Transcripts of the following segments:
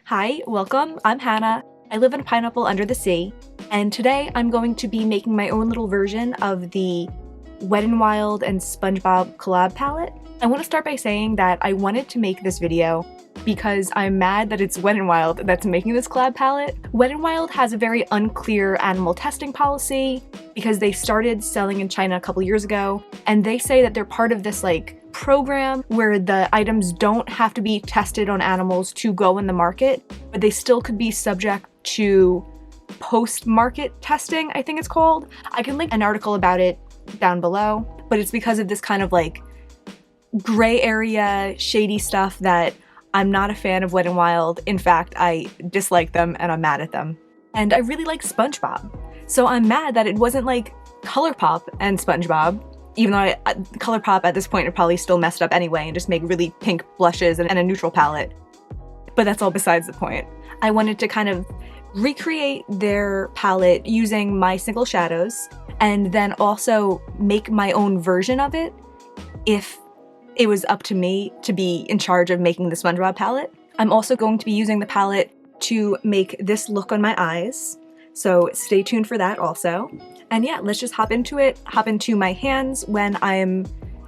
Hi, welcome, I'm Hannah. I live in a pineapple under the sea, and today I'm going to be making my own little version of the Wet n Wild and Spongebob collab palette. I want to start by saying that I wanted to make this video because I'm mad that it's Wet n Wild that's making this collab palette. Wet n Wild has a very unclear animal testing policy because they started selling in China a couple years ago, and they say that they're part of this program where the items don't have to be tested on animals to go in the market, but they still could be subject to post-market testing, I think it's called. I can link an article about it down below, but it's because of this kind of gray area, shady stuff that I'm not a fan of Wet n Wild. In fact, I dislike them and I'm mad at them. And I really like SpongeBob. So I'm mad that it wasn't like Colourpop and SpongeBob, even though Colourpop at this point are probably still messed up anyway and just make really pink blushes and a neutral palette. But that's all besides the point. I wanted to kind of recreate their palette using my single shadows and then also make my own version of it if it was up to me to be in charge of making the SpongeBob palette. I'm also going to be using the palette to make this look on my eyes, so stay tuned for that also. And yeah, let's just hop into it, hop into my hands when I'm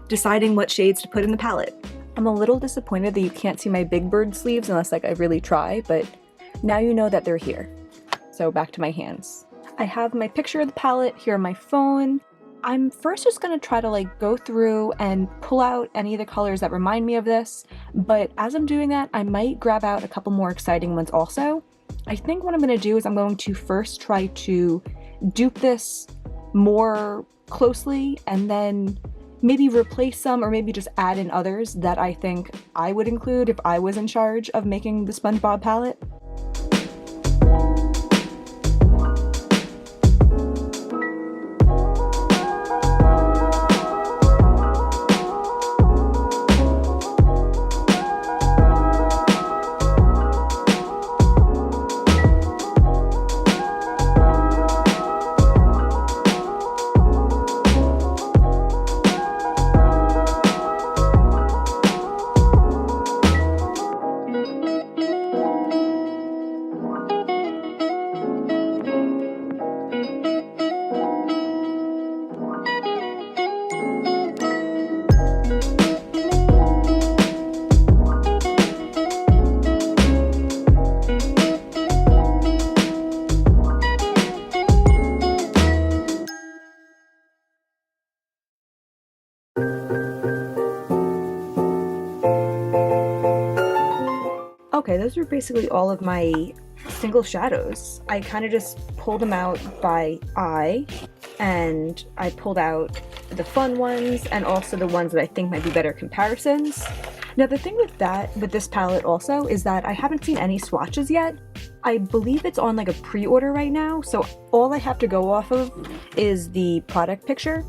deciding what shades to put in the palette. I'm a little disappointed that you can't see my Big Bird sleeves unless I really try, but now you know that they're here. So back to my hands. I have my picture of the palette here on my phone. I'm first just gonna try to go through and pull out any of the colors that remind me of this, but as I'm doing that, I might grab out a couple more exciting ones also. I think what I'm gonna do is I'm going to first try to dupe this more closely and then maybe replace some or maybe just add in others that I think I would include if I was in charge of making the SpongeBob palette. Okay, those are basically all of my single shadows. I kind of just pulled them out by eye, and I pulled out the fun ones and also the ones that I think might be better comparisons. Now the thing with this palette also is that I haven't seen any swatches yet. I believe it's on a pre-order right now, so all I have to go off of is the product picture.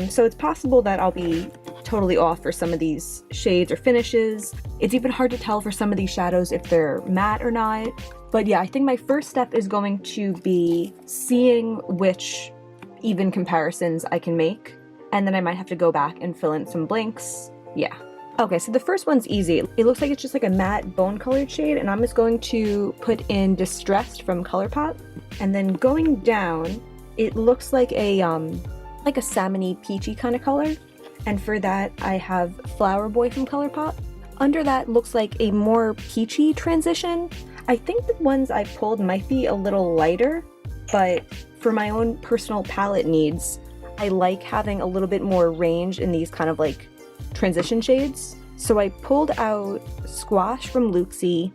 So it's possible that I'll be totally off for some of these shades or finishes. It's even hard to tell for some of these shadows if they're matte or not. But yeah, I think my first step is going to be seeing which even comparisons I can make, and then I might have to go back and fill in some blanks. Yeah. Okay, so the first one's easy. It looks like it's just a matte bone colored shade, and I'm just going to put in Distressed from Colourpop. And then going down, it looks like a salmon-y peachy kind of color. And for that, I have Flower Boy from Colourpop. Under that looks like a more peachy transition. I think the ones I pulled might be a little lighter, but for my own personal palette needs, I like having a little bit more range in these kind of transition shades. So I pulled out Squash from Looxi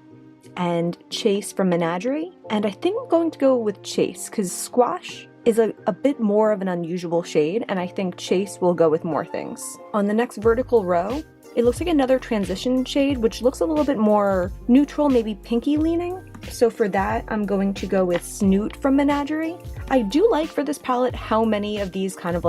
and Chase from Menagerie, and I think I'm going to go with Chase because Squash is a bit more of an unusual shade, and I think Chase will go with more things. On the next vertical row, it looks like another transition shade, which looks a little bit more neutral, maybe pinky leaning. So for that, I'm going to go with Snoot from Menagerie. I do like for this palette how many of these kind of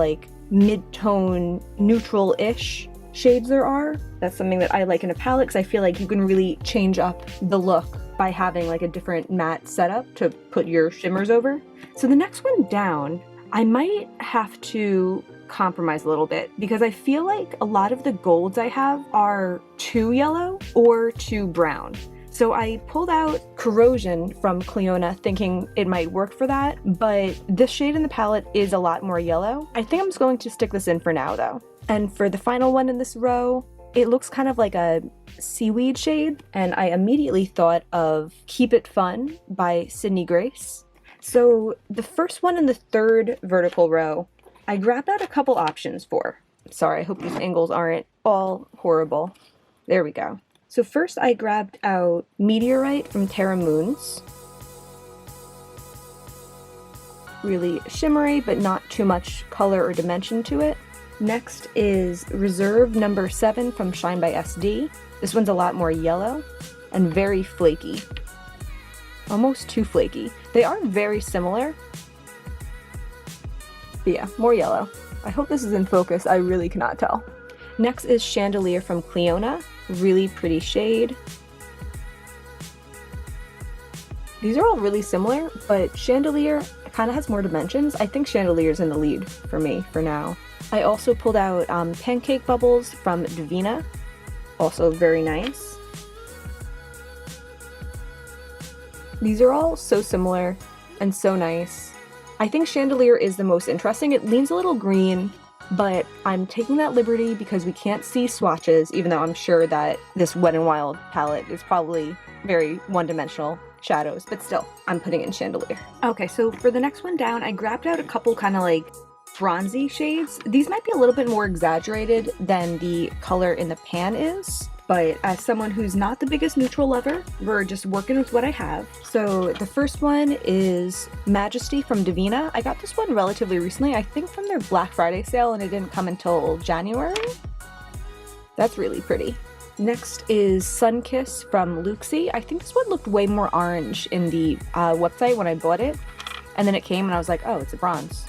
mid-tone, neutral-ish shades there are. That's something that I like in a palette because I feel like you can really change up the look by having a different matte setup to put your shimmers over. So the next one down, I might have to compromise a little bit because I feel like a lot of the golds I have are too yellow or too brown. So I pulled out Corrosion from Clionadh thinking it might work for that, but this shade in the palette is a lot more yellow. I think I'm just going to stick this in for now though. And for the final one in this row, it looks kind of like a seaweed shade, and I immediately thought of Keep It Fun by Sydney Grace. So the first one in the third vertical row, I grabbed out a couple options for. Sorry, I hope these angles aren't all horrible. There we go. So first I grabbed out Meteorite from Terra Moons. Really shimmery, but not too much color or dimension to it. Next is Reserve number 7 from Shine by SD. This one's a lot more yellow and very flaky. Almost too flaky. They are very similar. But yeah, more yellow. I hope this is in focus, I really cannot tell. Next is Chandelier from Clionadh. Really pretty shade. These are all really similar, but Chandelier kind of has more dimensions. I think Chandelier's in the lead for me for now. I also pulled out Pancake Bubbles from Devinah. Also very nice. These are all so similar and so nice. I think Chandelier is the most interesting. It leans a little green, but I'm taking that liberty because we can't see swatches, even though I'm sure that this Wet n Wild palette is probably very one-dimensional shadows, but still, I'm putting in Chandelier. Okay, so for the next one down, I grabbed out a couple kind of like bronzy shades. These might be a little bit more exaggerated than the color in the pan is, but as someone who's not the biggest neutral lover, we're just working with what I have. So the first one is Majesty from Devinah. I got this one relatively recently, I think from their Black Friday sale, and it didn't come until January. That's really pretty. Next is Sunkiss from Looxi. I think this one looked way more orange in the website when I bought it, and then it came and I was like, oh, it's a bronze.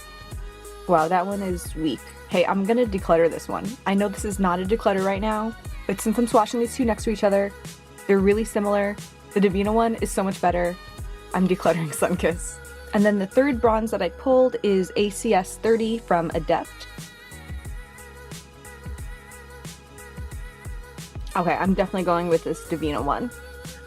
Wow, that one is weak. Hey, I'm gonna declutter this one. I know this is not a declutter right now, but since I'm swatching these two next to each other, they're really similar. The Devinah one is so much better. I'm decluttering Sunkiss. And then the third bronze that I pulled is ACS 30 from Adept. Okay, I'm definitely going with this Devinah one.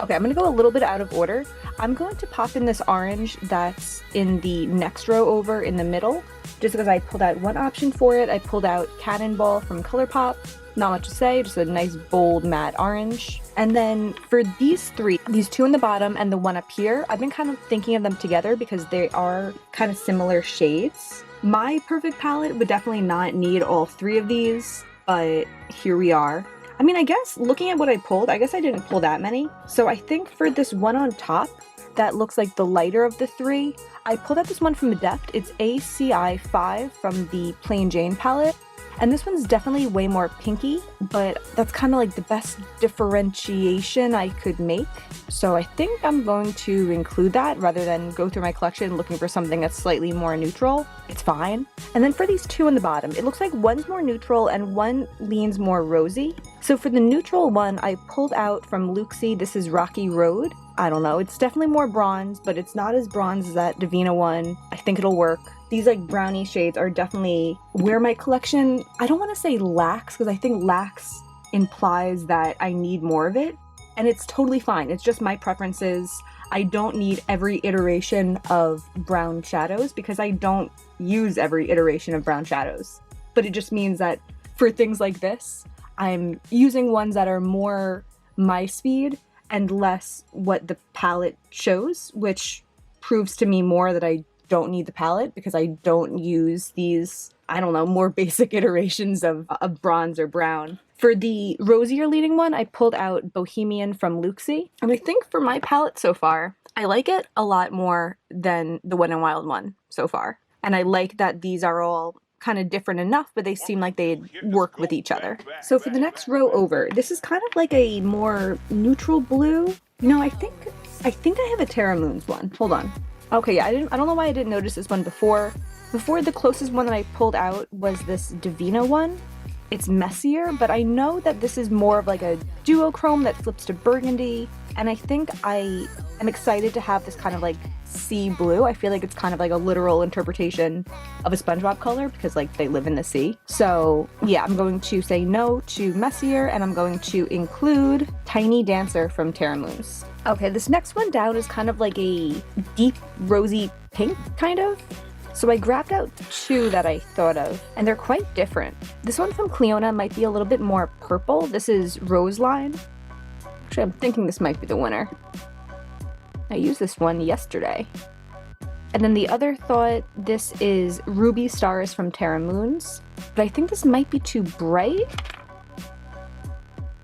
Okay, I'm gonna go a little bit out of order. I'm going to pop in this orange that's in the next row over in the middle, just because I pulled out one option for it. I pulled out Cannonball from Colourpop. Not much to say, just a nice bold matte orange. And then for these three, these two in the bottom and the one up here, I've been kind of thinking of them together because they are kind of similar shades. My perfect palette would definitely not need all three of these, but here we are. I mean, I guess looking at what I pulled, I guess I didn't pull that many. So I think for this one on top, that looks like the lighter of the three, I pulled out this one from Adept. It's ACI 5 from the Plain Jane palette. And this one's definitely way more pinky, but that's kind of like the best differentiation I could make. So I think I'm going to include that rather than go through my collection looking for something that's slightly more neutral. It's fine. And then for these two in the bottom, it looks like one's more neutral and one leans more rosy. So for the neutral one, I pulled out from Looxi, this is Rocky Road. I don't know, it's definitely more bronze, but it's not as bronze as that Devinah one. I think it'll work. These like brownie shades are definitely where my collection, I don't want to say lacks, because I think lacks implies that I need more of it. And it's totally fine. It's just my preferences. I don't need every iteration of brown shadows because I don't use every iteration of brown shadows. But it just means that for things like this, I'm using ones that are more my speed and less what the palette shows, which proves to me more that I don't need the palette because I don't use these, I don't know, more basic iterations of bronze or brown. For the rosier leading one, I pulled out Bohemian from Looxi. And I think for my palette so far, I like it a lot more than the Wet n Wild one so far. And I like that these are all kind of different enough, but they seem like they'd work with each other. So for the next row over, this is kind of like a more neutral blue. No, I think I have a Terra Moons one. Hold on. Okay, yeah, I don't know why I didn't notice this one before. Before, the closest one that I pulled out was this Devinah one. It's messier, but I know that this is more of like a duochrome that flips to burgundy, and I think I am excited to have this kind of like sea blue. I feel like it's kind of like a literal interpretation of a SpongeBob color because like they live in the sea. So yeah, I'm going to say no to Messier, and I'm going to include Tiny Dancer from Terra. Okay, this next one down is kind of like a deep rosy pink, kind of. So I grabbed out two that I thought of, and they're quite different. This one from Clionadh might be a little bit more purple. This is Rose Line. Actually, I'm thinking this might be the winner. I used this one yesterday. And then the other thought, this is Ruby Stars from Terra Moons, but I think this might be too bright.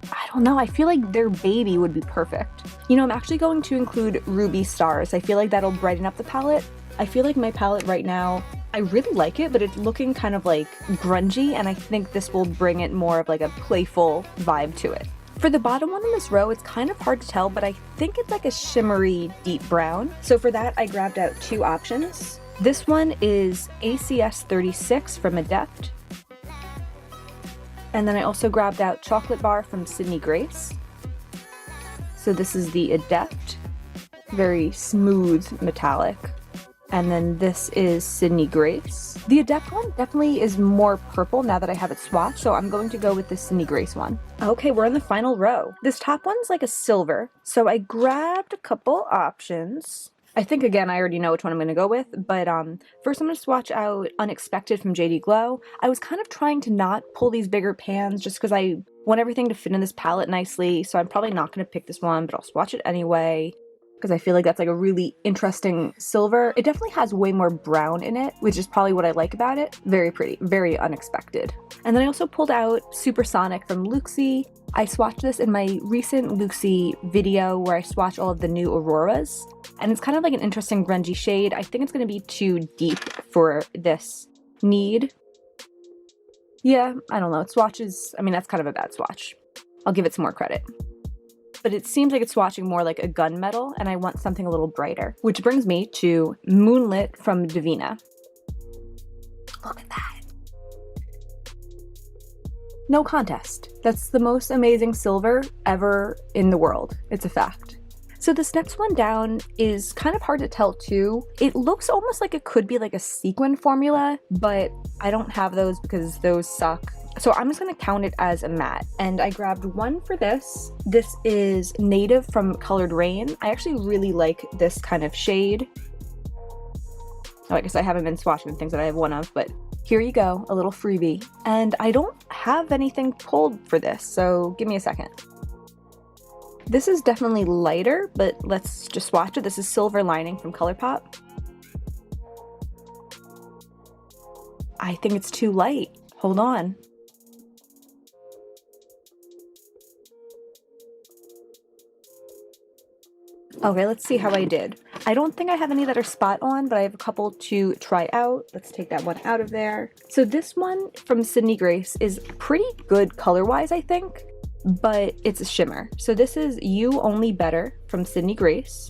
I don't know, I feel like their baby would be perfect. You know, I'm actually going to include Ruby Stars. I feel like that'll brighten up the palette. I feel like my palette right now, I really like it, but it's looking kind of like grungy, and I think this will bring it more of like a playful vibe to it. For the bottom one in this row, it's kind of hard to tell, but I think it's like a shimmery deep brown. So for that, I grabbed out two options. This one is ACS 36 from Adept. And then I also grabbed out Chocolate Bar from Sydney Grace. So this is the Adept, very smooth metallic. And then this is Sydney Grace. The Adept one definitely is more purple now that I have it swatched, so I'm going to go with the Sydney Grace one. Okay, we're in the final row. This top one's like a silver, so I grabbed a couple options. I think, again, I already know which one I'm going to go with, but first I'm going to swatch out Unexpected from JD Glow. I was kind of trying to not pull these bigger pans just because I want everything to fit in this palette nicely, so I'm probably not going to pick this one, but I'll swatch it anyway, because I feel like that's like a really interesting silver. It definitely has way more brown in it, which is probably what I like about it. Very pretty, very unexpected. And then I also pulled out Supersonic from Looxi. I swatched this in my recent Looxi video where I swatched all of the new Auroras, and it's kind of like an interesting grungy shade. I think it's going to be too deep for this need. Yeah, I don't know. It swatches, I mean, that's kind of a bad swatch. I'll give it some more credit. But it seems like it's swatching more like a gunmetal, and I want something a little brighter. Which brings me to Moonlit from Devinah. Look at that. No contest. That's the most amazing silver ever in the world. It's a fact. So this next one down is kind of hard to tell too. It looks almost like it could be like a sequin formula, but I don't have those because those suck. So I'm just going to count it as a matte, and I grabbed one for this. This is Native from Colored Raine. I actually really like this kind of shade. Oh, I guess I haven't been swatching the things that I have one of, but here you go, a little freebie. And I don't have anything pulled for this, so give me a second. This is definitely lighter, but let's just swatch it. This is Silver Lining from Colourpop. I think it's too light. Hold on. Okay, let's see how I did. I don't think I have any that are spot on, but I have a couple to try out. Let's take that one out of there. So this one from Sydney Grace is pretty good color-wise, I think, but it's a shimmer. So this is You Only Better from Sydney Grace.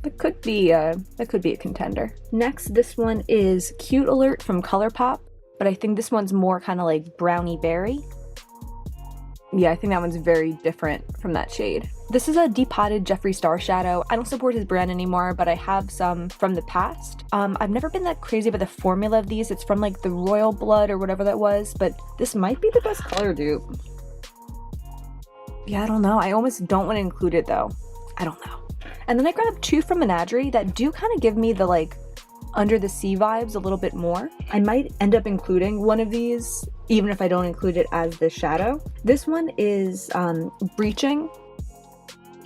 That could be a contender. Next, this one is Cute Alert from Colourpop, but I think this one's more kind of like brownie berry. Yeah, I think that one's very different from that shade. This is a depotted Jeffree Star shadow. I don't support his brand anymore, but I have some from the past. I've never been that crazy about the formula of these. It's from like the Royal Blood or whatever that was, but this might be the best color dupe. Yeah, I don't know. I almost don't want to include it though. I don't know. And then I grabbed two from Menagerie that do kind of give me the like Under the Sea vibes a little bit more. I might end up including one of these, even if I don't include it as the shadow. This one is Breaching,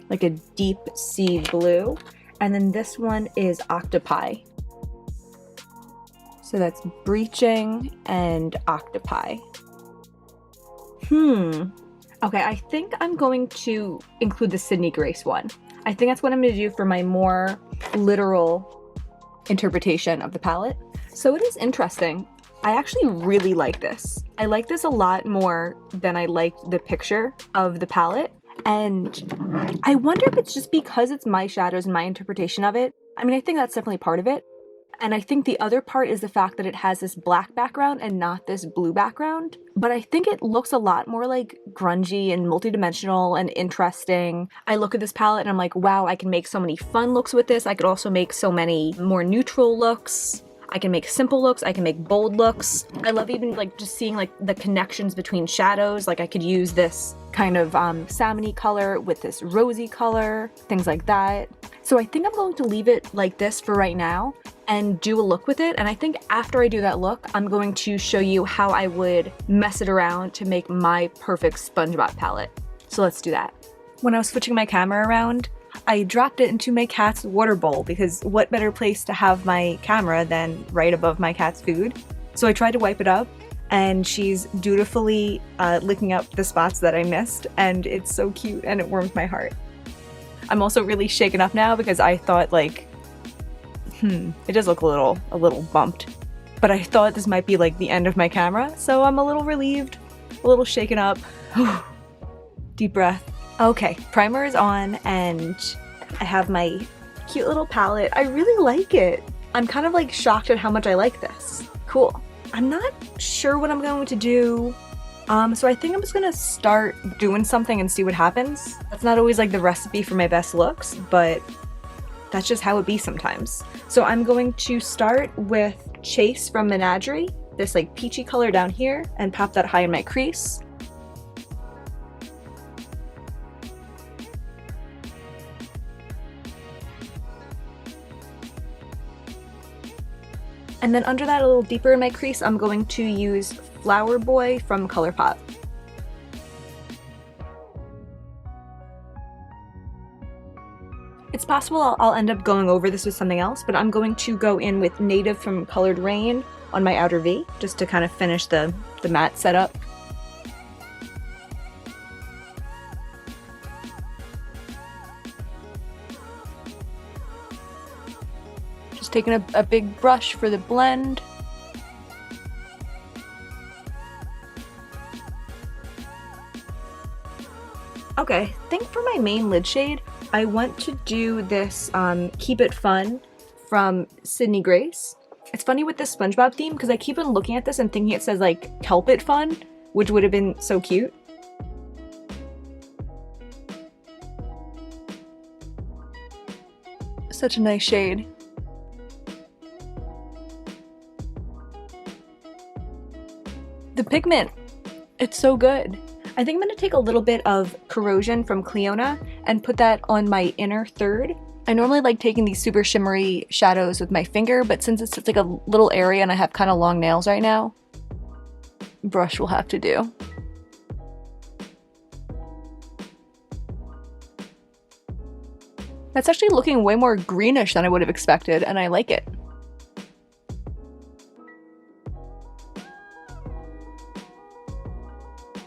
like a deep sea blue. And then this one is Octopi. So that's Breaching and Octopi. Okay, I think I'm going to include the Sydney Grace one. I think that's what I'm going to do for my more literal interpretation of the palette. So it is interesting. I actually really like this. I like this a lot more than I liked the picture of the palette. And I wonder if it's just because it's my shadows and my interpretation of it. I mean, I think that's definitely part of it. And I think the other part is the fact that it has this black background and not this blue background. But I think it looks a lot more like grungy and multidimensional and interesting. I look at this palette and I'm like, wow, I can make so many fun looks with this. I could also make so many more neutral looks. I can make simple looks, I can make bold looks. I love even like just seeing like the connections between shadows. Like I could use this kind of salmon-y color with this rosy color, things like that. So I think I'm going to leave it like this for right now and do a look with it. And I think after I do that look, I'm going to show you how I would mess it around to make my perfect Spongebob palette. So let's do that. When I was switching my camera around, I dropped it into my cat's water bowl because what better place to have my camera than right above my cat's food? So I tried to wipe it up and she's dutifully licking up the spots that I missed, and it's so cute and it warms my heart. I'm also really shaken up now because I thought like, it does look a little bumped, but I thought this might be like the end of my camera, so I'm a little relieved, a little shaken up. Deep breath. Okay, primer is on and I have my cute little palette. I really like it. I'm kind of like shocked at how much I like this. Cool. I'm not sure what I'm going to do. So I think I'm just gonna start doing something and see what happens. That's not always like the recipe for my best looks, but that's just how it be sometimes. So I'm going to start with Chase from Menagerie, this like peachy color down here, and pop that high in my crease. And then under that, a little deeper in my crease, I'm going to use Flower Boy from Colourpop. It's possible I'll end up going over this with something else, but I'm going to go in with Native from Colored Raine on my outer V, just to kind of finish the matte setup. Just taking a big brush for the blend. Okay, I think for my main lid shade, I want to do this Keep It Fun from Sydney Grace. It's funny with this SpongeBob theme because I keep on looking at this and thinking it says like Kelp It Fun, which would have been so cute. Such a nice shade. The pigment, it's so good. I think I'm going to take a little bit of Corrosion from Clionadh and put that on my inner third. I normally like taking these super shimmery shadows with my finger, but since it's like a little area and I have kind of long nails right now, brush will have to do. That's actually looking way more greenish than I would have expected, and I like it.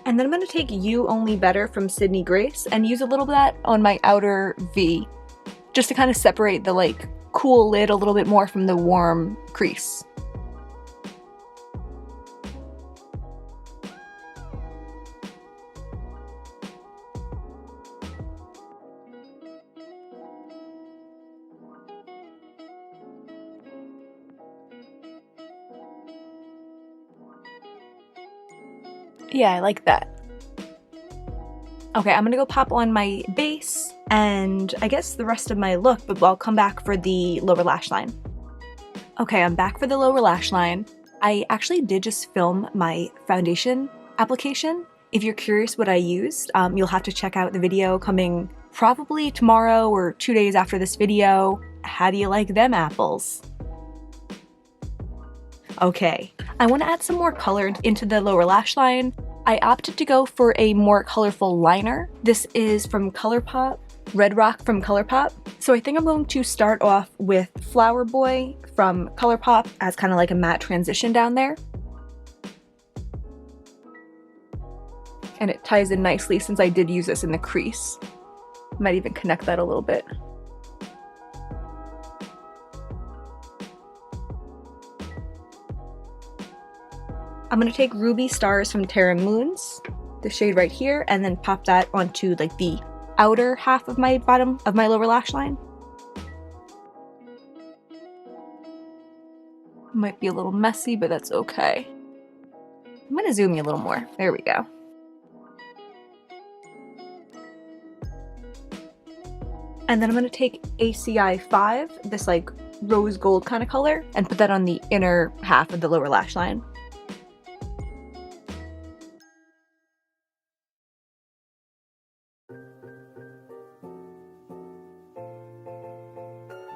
And then I'm going to take You Only Better from Sydney Grace and use a little bit of that on my outer V, just to kind of separate the like cool lid a little bit more from the warm crease. Yeah, I like that. Okay, I'm gonna go pop on my base and I guess the rest of my look, but I'll come back for the lower lash line. Okay, I'm back for the lower lash line. I actually did just film my foundation application. If you're curious what I used, you'll have to check out the video coming probably tomorrow or 2 days after this video. How do you like them apples? Okay, I want to add some more color into the lower lash line. I opted to go for a more colorful liner. This is from Colourpop, Red Rock from Colourpop. So I think I'm going to start off with Flower Boy from Colourpop as kind of like a matte transition down there. And it ties in nicely since I did use this in the crease. Might even connect that a little bit. I'm going to take Ruby Stars from Terra Moons, the shade right here, and then pop that onto like the outer half of my bottom of my lower lash line. Might be a little messy, but that's okay. I'm gonna zoom you a little more. There we go. And then I'm gonna take ACI 5, this like rose gold kind of color, and put that on the inner half of the lower lash line.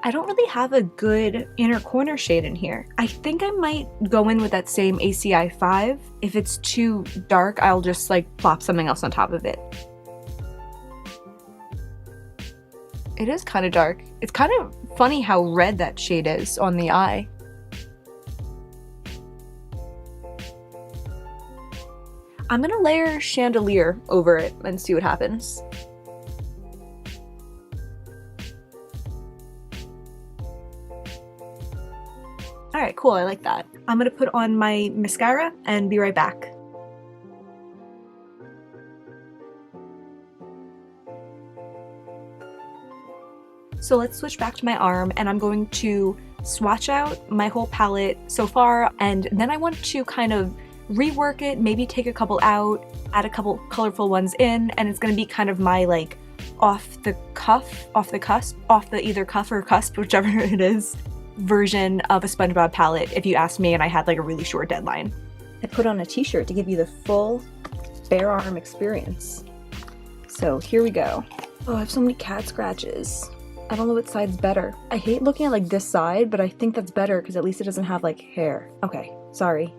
I don't really have a good inner corner shade in here. I think I might go in with that same ACI 5. If it's too dark, I'll just like plop something else on top of it. It is kind of dark. It's kind of funny how red that shade is on the eye. I'm gonna layer Chandelier over it and see what happens. Alright, cool, I like that. I'm gonna put on my mascara and be right back. So let's switch back to my arm, and I'm going to swatch out my whole palette so far, and then I want to kind of rework it, maybe take a couple out, add a couple colorful ones in, and it's gonna be kind of my like off the either cuff or cusp, whichever it is, version of a Spongebob palette if you asked me and I had like a really short deadline. I put on a t-shirt to give you the full bare arm experience. So here we go. Oh, I have so many cat scratches. I don't know what side's better. I hate looking at like this side, but I think that's better because at least it doesn't have like hair. Okay, sorry.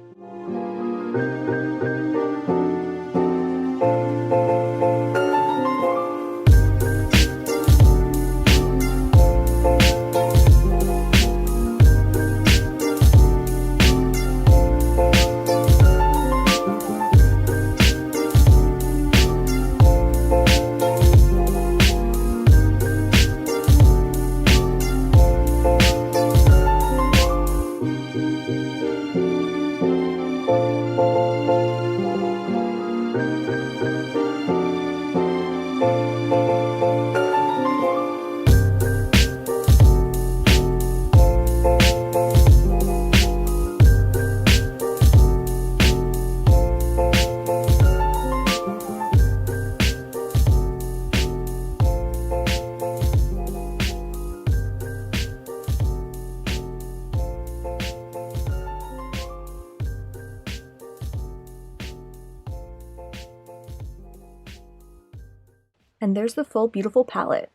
And there's the full beautiful palette.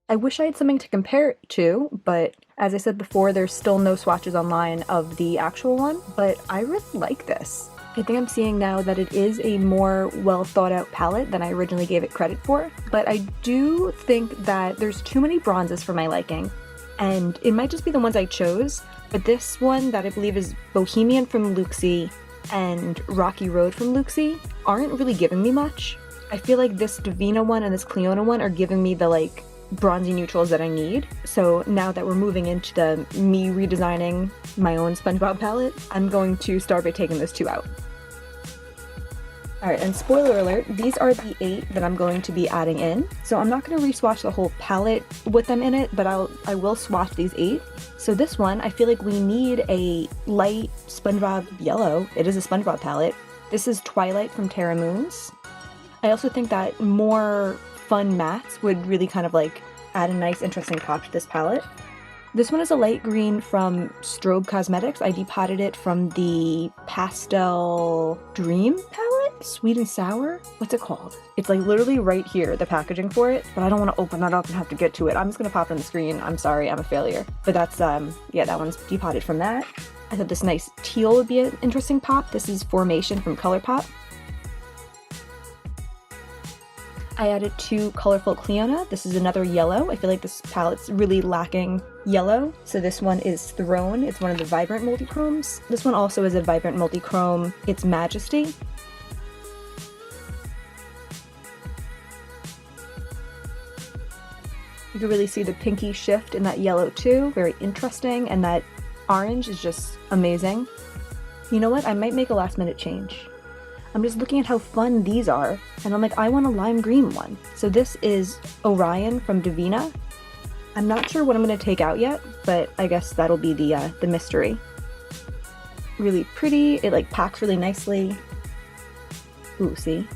I wish I had something to compare it to, but as I said before, there's still no swatches online of the actual one, but I really like this. I think I'm seeing now that it is a more well thought out palette than I originally gave it credit for, but I do think that there's too many bronzes for my liking, and it might just be the ones I chose, but this one that I believe is Bohemian from Looxi and Rocky Road from Looxi aren't really giving me much. I feel like this Devinah one and this Clionadh one are giving me the like bronzy neutrals that I need. So now that we're moving into the me redesigning my own Spongebob palette, I'm going to start by taking those two out. Alright, and spoiler alert, these are the 8 that I'm going to be adding in. So I'm not going to re-swatch the whole palette with them in it, but I will swatch these 8. So this one, I feel like we need a light Spongebob yellow. It is a Spongebob palette. This is Twilight from Terra Moons. I also think that more fun mattes would really kind of like add a nice interesting pop to this palette. This one is a light green from Strobe Cosmetics. I depotted it from the Pastel Dream palette? Sweet and Sour? What's it called? It's like literally right here, the packaging for it, but I don't want to open that up and have to get to it. I'm just gonna pop it on the screen. I'm sorry, I'm a failure. But that's, yeah, that one's depotted from that. I thought this nice teal would be an interesting pop. This is Formation from Colourpop. I added 2 colorful Clionadh. This is another yellow. I feel like this palette's really lacking yellow. So this one is Throne. It's one of the vibrant multi-chromes. This one also is a vibrant multi-chrome. It's Majesty. You can really see the pinky shift in that yellow too. Very interesting. And that orange is just amazing. You know what? I might make a last minute change. I'm just looking at how fun these are, and I'm like, I want a lime green one. So this is Orion from Devinah. I'm not sure what I'm going to take out yet, but I guess that'll be the mystery. really pretty. It like packs really nicely. Ooh, see?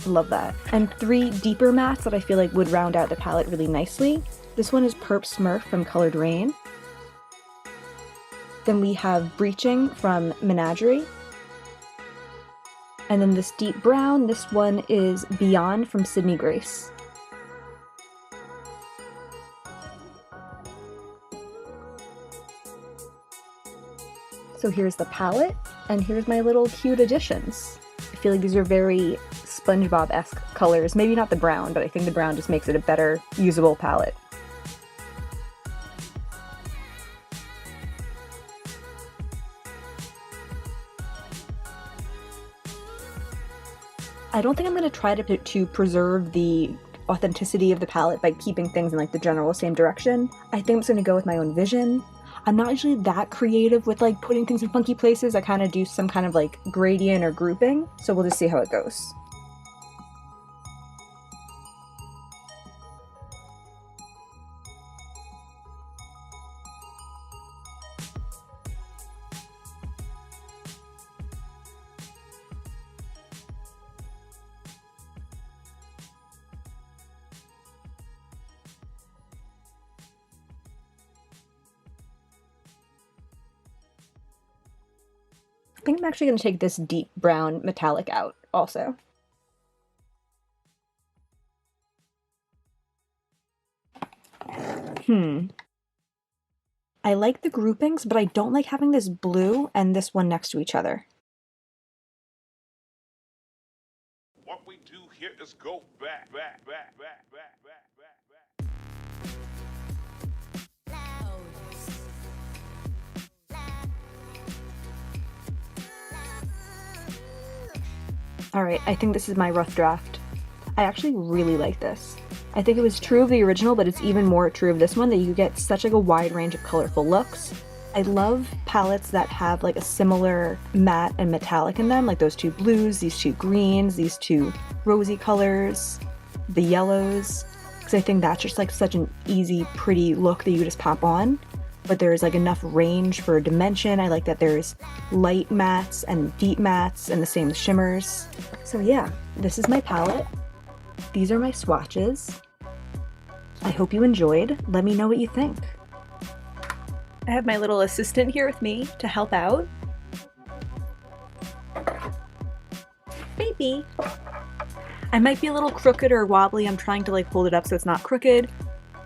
Love that. And 3 deeper mattes that I feel like would round out the palette really nicely. This one is Purp Smurf from colored Raine. Then we have Breaching from Menagerie. And then this deep brown, this one is Beyond from Sydney Grace. So here's the palette, and here's my little cute additions. I feel like these are very Spongebob-esque colors. Maybe not the brown, but I think the brown just makes it a better, usable palette. I don't think I'm going to try to preserve the authenticity of the palette by keeping things in like the general same direction. I think I'm just going to go with my own vision. I'm not usually that creative with like putting things in funky places. I kind of do some kind of like gradient or grouping, so we'll just see how it goes. I think I'm actually going to take this deep brown metallic out also. I like the groupings, but I don't like having this blue and this one next to each other. What we do here is go back. Alright, I think this is my rough draft. I actually really like this. I think it was true of the original, but it's even more true of this one, that you get such like a wide range of colorful looks. I love palettes that have like a similar matte and metallic in them, like those 2 blues, these 2 greens, these 2 rosy colors, the yellows, because I think that's just like such an easy, pretty look that you just pop on. But there's like enough range for dimension. I like that there's light mattes and deep mattes and the same shimmers. So yeah, this is my palette. These are my swatches. I hope you enjoyed. Let me know what you think. I have my little assistant here with me to help out. Baby. I might be a little crooked or wobbly. I'm trying to like hold it up so it's not crooked.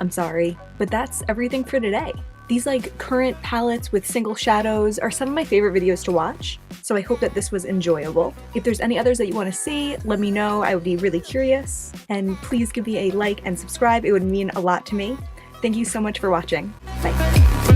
I'm sorry, but that's everything for today. These like current palettes with single shadows are some of my favorite videos to watch, so I hope that this was enjoyable. If there's any others that you want to see, let me know. I would be really curious. And please give me a like and subscribe. It would mean a lot to me. Thank you so much for watching. Bye.